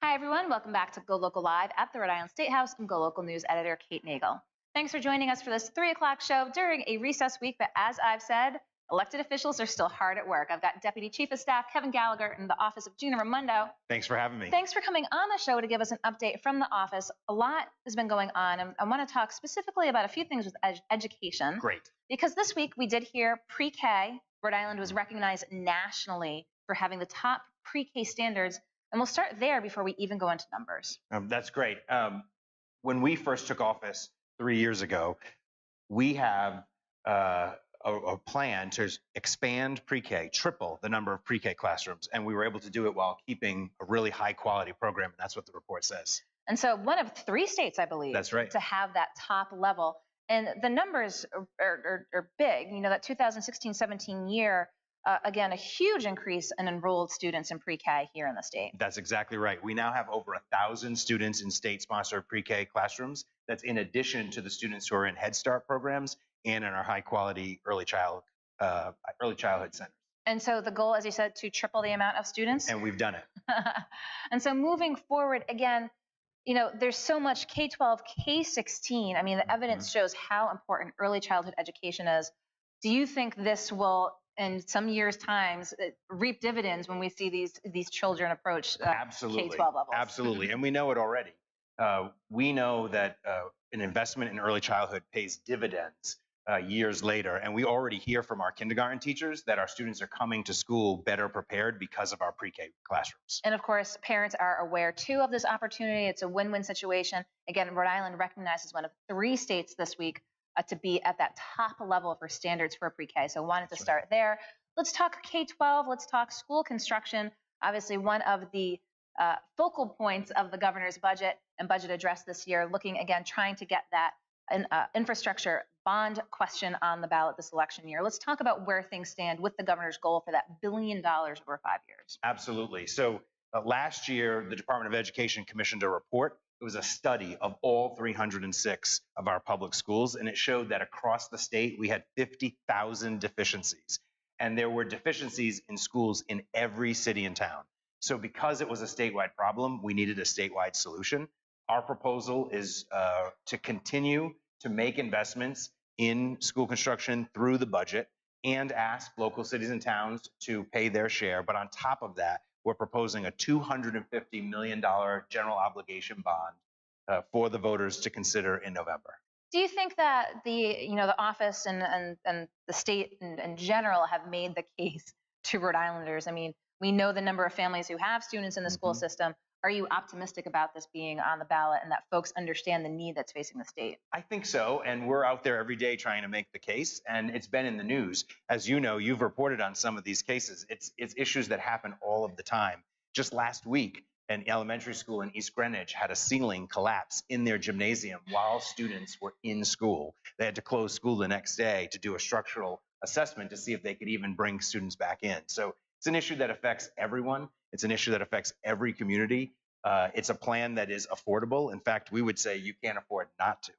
Hi, everyone. Welcome back to Go Local Live at the Rhode Island State House. I'm Go Local News editor Kate Nagel. Thanks for joining us for this 3 o'clock show during a recess week. But as I've said, elected officials are still hard at work. I've got Deputy Chief of Staff Kevin Gallagher in the office of Gina Raimondo. Thanks for having me. Thanks for coming on the show to give us an update from the office. A lot has been going on, and I want to talk specifically about a few things with education. Great. Because this week we did hear PreK. Rhode Island was recognized nationally for having the top PreK standards. And we'll start there before we even go into numbers. That's great. When we first took office 3 years ago, we have a plan to expand PreK, triple the number of PreK classrooms. And we were able to do it while keeping a really high quality program. And that's what the report says. And so one of 3 states, I believe, that's right, to have that top level. And the numbers are big. You know, that 2016-17 year, again, a huge increase in enrolled students in PreK here in the state. That's exactly right. We now have over 1,000 students in state-sponsored PreK classrooms. That's in addition to the students who are in Head Start programs and in our high-quality early childhood centers. And so the goal, as you said, to triple the amount of students. And we've done it. And so moving forward, again, you know, there's so much K-12, K-16. I mean, the evidence shows how important early childhood education is. Do you think this will, in some years' times, reap dividends when we see these children approach Absolutely. K-12 levels? Absolutely, and we know it already. We know that an investment in early childhood pays dividends years later, and we already hear from our kindergarten teachers that our students are coming to school better prepared because of our PreK classrooms. And of course, parents are aware too of this opportunity. It's a win-win situation. Again, Rhode Island recognized as one of 3 states this week to be at that top level for standards for PreK. So wanted to start there. Let's talk K-12. Let's talk school construction. Obviously, one of the focal points of the governor's budget and budget address this year, looking again, trying to get that infrastructure bond question on the ballot this election year. Let's talk about where things stand with the governor's goal for that $1 billion over 5 years. Absolutely. So last year, the Department of Education commissioned a report. It was a study of all 306 of our public schools, and it showed that across the state, we had 50,000 deficiencies. And there were deficiencies in schools in every city and town. So because it was a statewide problem, we needed a statewide solution. Our proposal is to continue to make investments in school construction through the budget and ask local cities and towns to pay their share. But on top of that, we're proposing a $250 million general obligation bond for the voters to consider in November. Do you think that the office and the state in general have made the case to Rhode Islanders? I mean, we know the number of families who have students in the school system. Are you optimistic about this being on the ballot and that folks understand the need that's facing the state? I think so, and we're out there every day trying to make the case, and it's been in the news. As you know, you've reported on some of these cases. It's issues that happen all of the time. Just last week, an elementary school in East Greenwich had a ceiling collapse in their gymnasium while students were in school. They had to close school the next day to do a structural assessment to see if they could even bring students back in. So it's an issue that affects everyone. It's an issue that affects every community. It's a plan that is affordable. In fact, we would say you can't afford not to.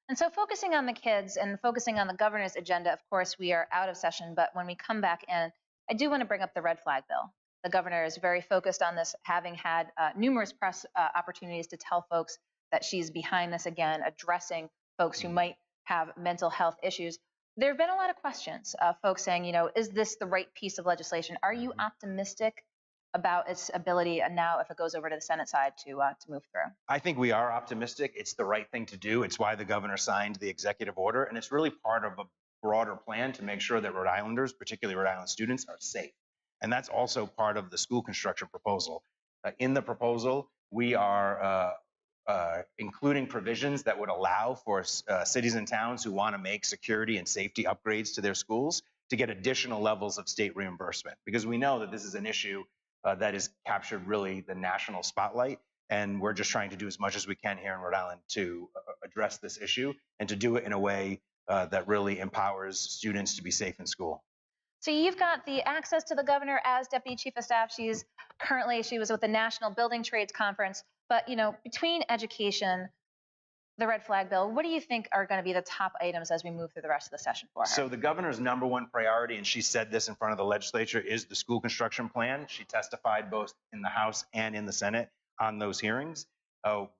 And so focusing on the kids and focusing on the governor's agenda, of course, we are out of session. But when we come back in, I do want to bring up the red flag bill. The governor is very focused on this, having had numerous press opportunities to tell folks that she's behind this again, addressing folks who might have mental health issues. There have been a lot of questions, folks saying, you know, is this the right piece of legislation? Are you optimistic about its ability now, if it goes over to the Senate side, to move through? I think we are optimistic. It's the right thing to do. It's why the governor signed the executive order, and it's really part of a broader plan to make sure that Rhode Islanders, particularly Rhode Island students, are safe. And that's also part of the school construction proposal. In the proposal, we are including provisions that would allow for cities and towns who want to make security and safety upgrades to their schools to get additional levels of state reimbursement, because we know that this is an issue that has captured really the national spotlight, and we're just trying to do as much as we can here in Rhode Island to address this issue and to do it in a way that really empowers students to be safe in school. So you've got the access to the governor as Deputy Chief of Staff. She was with the National Building Trades Conference. But, you know, between education, the red flag bill, what do you think are going to be the top items as we move through the rest of the session for her? So the governor's #1 priority, and she said this in front of the legislature, is the school construction plan. She testified both in the House and in the Senate. on those hearings.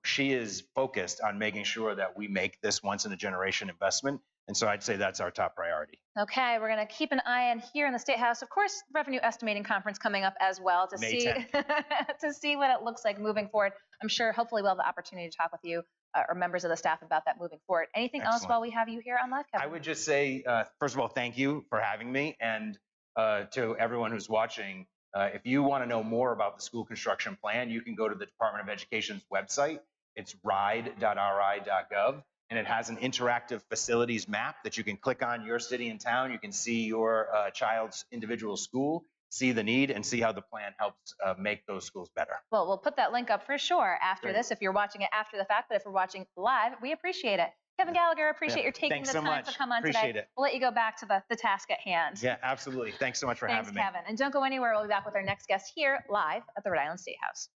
She is focused on making sure that we make this once in a generation investment. And so I'd say that's our top priority. Okay, we're going to keep an eye on here in the State House. Of course, revenue estimating conference coming up as well to May see 10th. to see what it looks like moving forward. I'm sure hopefully we'll have the opportunity to talk with you or members of the staff about that moving forward. Anything else while we have you here on live, Kevin? I would just say, first of all, thank you for having me. And to everyone who's watching, if you want to know more about the school construction plan, you can go to the Department of Education's website. It's ride.ri.gov, and it has an interactive facilities map that you can click on your city and town. You can see your child's individual school, see the need, and see how the plan helps make those schools better. Well, we'll put that link up for sure after this if you're watching it after the fact, but if we're watching live, we appreciate it. Kevin Gallagher, appreciate your taking the time to come on today. We'll let you go back to the task at hand. Yeah, absolutely. Thanks so much for having me. Thanks, Kevin. And don't go anywhere. We'll be back with our next guest here live at the Rhode Island State House.